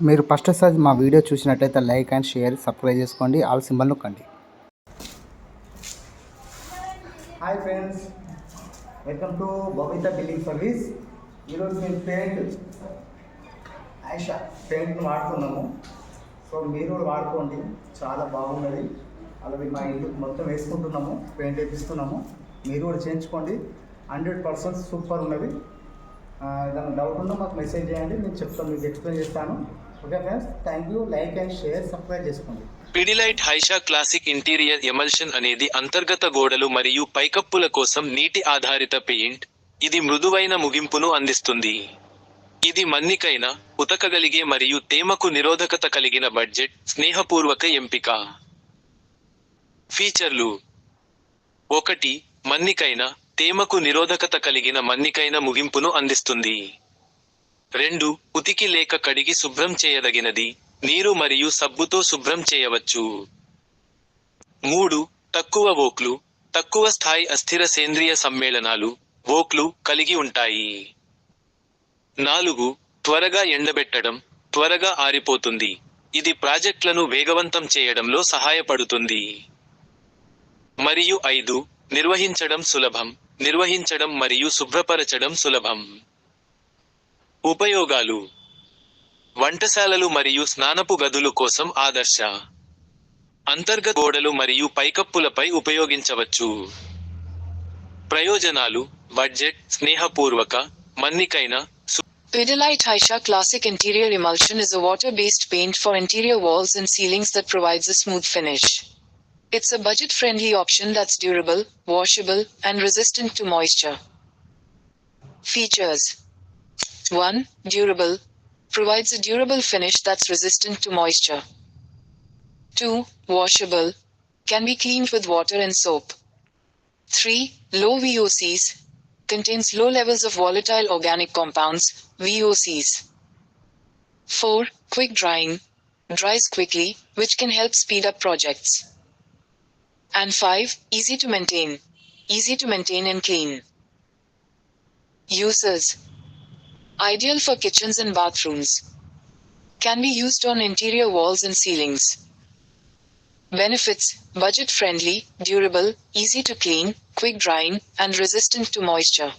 మీరు ఫస్ట్ సారి మా వీడియో చూసినట్టయితే లైక్ అండ్ షేర్ సబ్స్క్రైబ్ చేసుకోండి, ఆల్ సింబల్ నొక్కండి. Hi friends, welcome to Babita building service. ఈరోజు మేము ఆయిషా పెయింట్ని వాడుతున్నాము. సో మీరు కూడా వాడుకోండి, చాలా బాగున్నది. అలాగే మా ఇల్లు మొత్తం వేసుకుంటున్నాము, పెయింట్ వేపిస్తున్నాము. మీరు కూడా చేయించుకోండి, 100% సూపర్ ఉన్నది. ఏదైనా డౌట్ ఉన్నా మాకు మెసేజ్ చేయండి, నేను చెప్తాను, మీకు ఎక్స్ప్లెయిన్ చేస్తాను. Okay friends, thank you. Like and share subscribe చేసుకోండి. పిడిలైట్ హైషా క్లాసిక్ ఇంటీరియర్ ఎమల్షన్ అనేది అంతర్గత గోడలు మరియు పైకప్పుల కోసం నీటి ఆధారిత పెయింట్. ఇది మృదువైన ముగింపును అందిస్తుంది. ఇది మన్నికైన, ఉతకగలిగే మరియు తేమకు నిరోధకత కలిగిన బడ్జెట్ స్నేహపూర్వక ఎంపిక. ఫీచర్లు: 1. మన్నికైన, తేమకు నిరోధకత కలిగిన మన్నికైన ముగింపును అందిస్తుంది. 2. ఉతికి లేక కడిగి శుభ్రం చేయదగినది, నీరు మరియు సబ్బుతో శుభ్రం చేయవచ్చు. 3. తక్కువ వోక్లు, తక్కువ స్థాయి అస్థిర సేంద్రియ సమ్మేళనాలు వోక్లు కలిగి ఉంటాయి. 4. త్వరగా ఎండబెట్టడం, త్వరగా ఆరిపోతుంది, ఇది ప్రాజెక్టులను వేగవంతం చేయడంలో సహాయపడుతుంది. మరియు 5. నిర్వహించడం సులభం, నిర్వహించడం మరియు శుభ్రపరచడం సులభం. ఉపయోగాలు: వంటశాలలు మరియు స్నానపు గదులు కోసం ఆదర్శ. అంతర్గత గోడలు మరియు పైకప్పులపై ఉపయోగించవచ్చు. ప్రయోజనాలు: బడ్జెట్ స్నేహపూర్వక, మన్నికైన. Pidilite Hysha Classic Interior Emulsion is a water-based paint for interior walls and ceilings that provides a smooth finish. It's a budget-friendly option that's durable, washable, and resistant to moisture. Features: 1. Durable. Provides a durable finish that's resistant to moisture. 2. Washable. Can be cleaned with water and soap. 3. Low VOCs. Contains low levels of volatile organic compounds, VOCs. 4. Quick drying. Dries quickly, which can help speed up projects. And 5. Easy to maintain. Easy to maintain and clean. Uses: ideal for kitchens and bathrooms. Can be used on interior walls and ceilings. Benefits: budget friendly, durable, easy to clean, quick drying, and resistant to moisture.